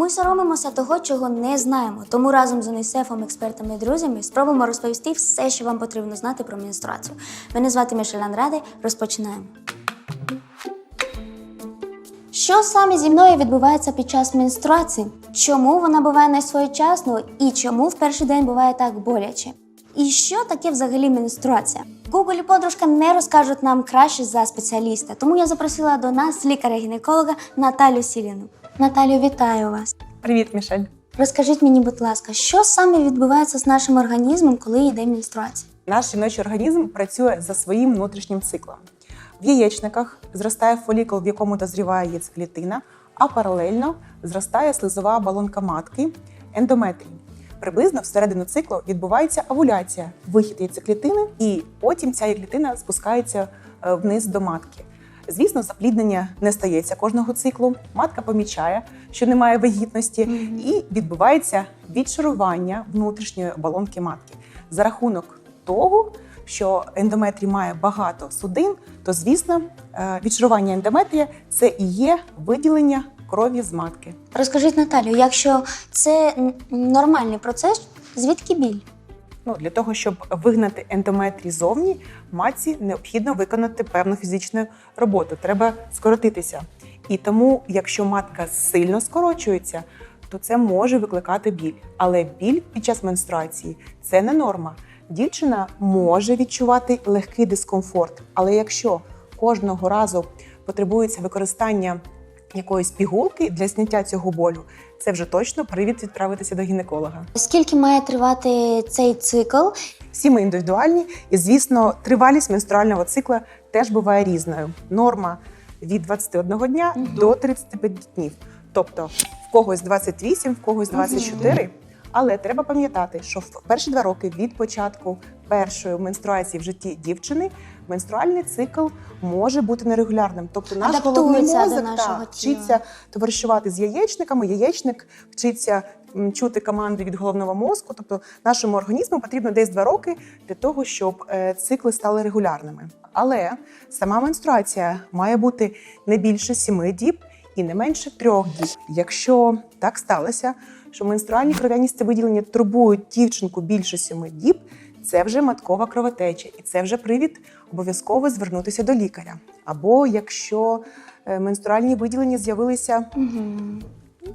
Ми соромимося того, чого не знаємо, тому разом з ЮНІСЕФом, експертами і друзями спробуємо розповісти все, що вам потрібно знати про менструацію. Мене звати Мішель Андраде, розпочинаємо. Що саме зі мною відбувається під час менструації? Чому вона буває несвоєчасною і чому в перший день буває так боляче? І що таке взагалі менструація? Google і подружка не розкажуть нам краще за спеціаліста, тому я запросила до нас лікаря-гінеколога Наталю Сіліну. Наталю, вітаю вас. Привіт, Мішель. Розкажіть мені, будь ласка, що саме відбувається з нашим організмом, коли йде менструація? Наш жіночий організм працює за своїм внутрішнім циклом. В яєчниках зростає фолікул, в якому дозріває яйцеклітина, а паралельно зростає слизова оболонка матки – ендометрій. Приблизно всередину циклу відбувається овуляція, вихід яйцеклітини, і потім ця яйцеклітина спускається вниз до матки. Звісно, запліднення не стається кожного циклу. Матка помічає, що немає вагітності, і відбувається відшарування внутрішньої оболонки матки. За рахунок того, що ендометрій має багато судин, то, звісно, відшарування ендометрія – це і є виділення крові з матки. Розкажіть, Наталю, якщо це нормальний процес, звідки біль? Для того, щоб вигнати ендометрій зовні, матці необхідно виконати певну фізичну роботу. Треба скоротитися. І тому, якщо матка сильно скорочується, то це може викликати біль. Але біль під час менструації – це не норма. Дівчина може відчувати легкий дискомфорт, але якщо кожного разу потребується використання якоїсь пігулки для зняття цього болю, це вже точно привід відправитися до гінеколога. Скільки має тривати цей цикл? Всі ми індивідуальні і, звісно, тривалість менструального цикла теж буває різною. Норма від 21 дня до 35 днів. Тобто в когось 28, в когось 24. Але треба пам'ятати, що в перші 2 роки від початку першої менструації в житті дівчини менструальний цикл може бути нерегулярним. Тобто наш головний мозок вчиться товаришувати з яєчниками, яєчник вчиться чути команди від головного мозку. Тобто нашому організму потрібно десь 2 роки для того, щоб цикли стали регулярними. Але сама менструація має бути не більше 7 діб і не менше 3 діб. Якщо так сталося, що менструальні кров'яністі виділення турбують дівчинку більше 7 діб, це вже маткова кровотеча, і це вже привід обов'язково звернутися до лікаря. Або якщо менструальні виділення з'явилися,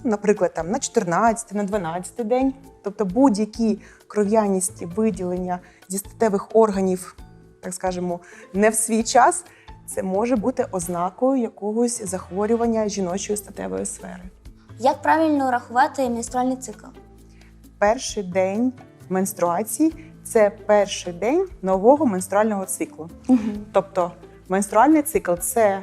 наприклад, на 14, на 12 день, тобто будь-які кров'яністі виділення зі статевих органів, так скажемо, не в свій час, це може бути ознакою якогось захворювання жіночої статевої сфери. Як правильно рахувати менструальний цикл? Перший день менструації – це перший день нового менструального циклу. Тобто менструальний цикл – це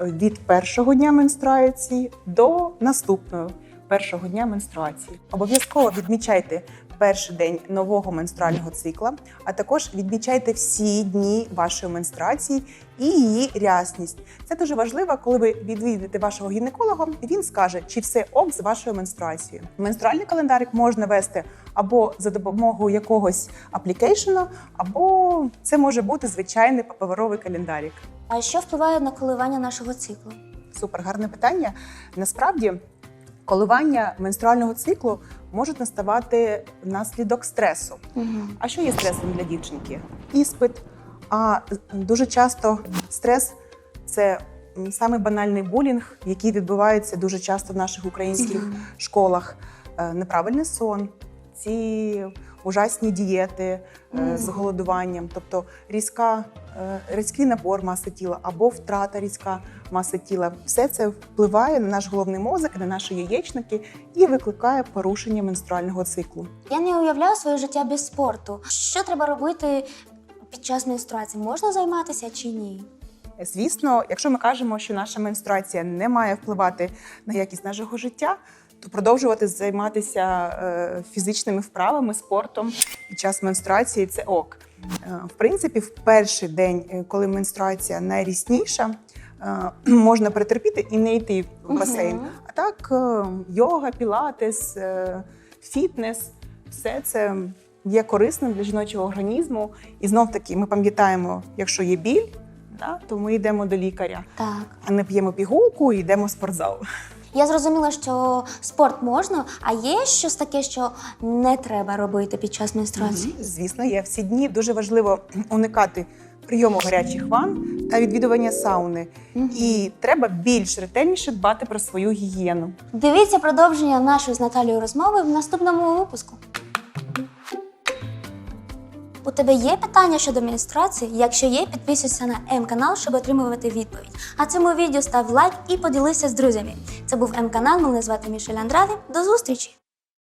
від першого дня менструації до наступного першого дня менструації. Обов'язково відмічайте перший день нового менструального цикла, а також відмічайте всі дні вашої менструації і її рясність. Це дуже важливо, коли ви відвідуєте вашого гінеколога, він скаже, чи все ок з вашою менструацією. Менструальний календарик можна вести або за допомогою якогось аплікейшену, або це може бути звичайний паперовий календарик. А що впливає на коливання нашого циклу? Супер, гарне питання. Насправді, коливання менструального циклу можуть наставати внаслідок стресу. А що є стресом для дівчинки? Іспит. А дуже часто стрес – це самий банальний булінг, який відбувається дуже часто в наших українських школах. Неправильний сон, ці ужасні дієти з голодуванням, тобто різкий набор маси тіла або втрата різка маси тіла. Все це впливає на наш головний мозок, на наші яєчники і викликає порушення менструального циклу. Я не уявляю своє життя без спорту. Що треба робити під час менструації? Можна займатися чи ні? Звісно, якщо ми кажемо, що наша менструація не має впливати на якість нашого життя, то продовжувати займатися фізичними вправами, спортом під час менструації – це ок. В принципі, в перший день, коли менструація найрісніша, можна перетерпіти і не йти в басейн. А так, йога, пілатес, фітнес – все це є корисним для жіночого організму. І знов-таки ми пам'ятаємо, якщо є біль, то ми йдемо до лікаря, Так. а не п'ємо пігулку і йдемо в спортзал. Я зрозуміла, що спорт можна, а є щось таке, що не треба робити під час менструації? Звісно, є. Всі дні дуже важливо уникати прийому гарячих ванн та відвідування сауни. І треба більш ретельніше дбати про свою гігієну. Дивіться продовження нашої з Наталією розмови в наступному випуску. У тебе є питання щодо менструації? Якщо є, підписуйся на М-канал, щоб отримувати відповідь. А цьому відео став лайк і поділися з друзями. Це був М-канал, мене звати Мішель Андраде. До зустрічі!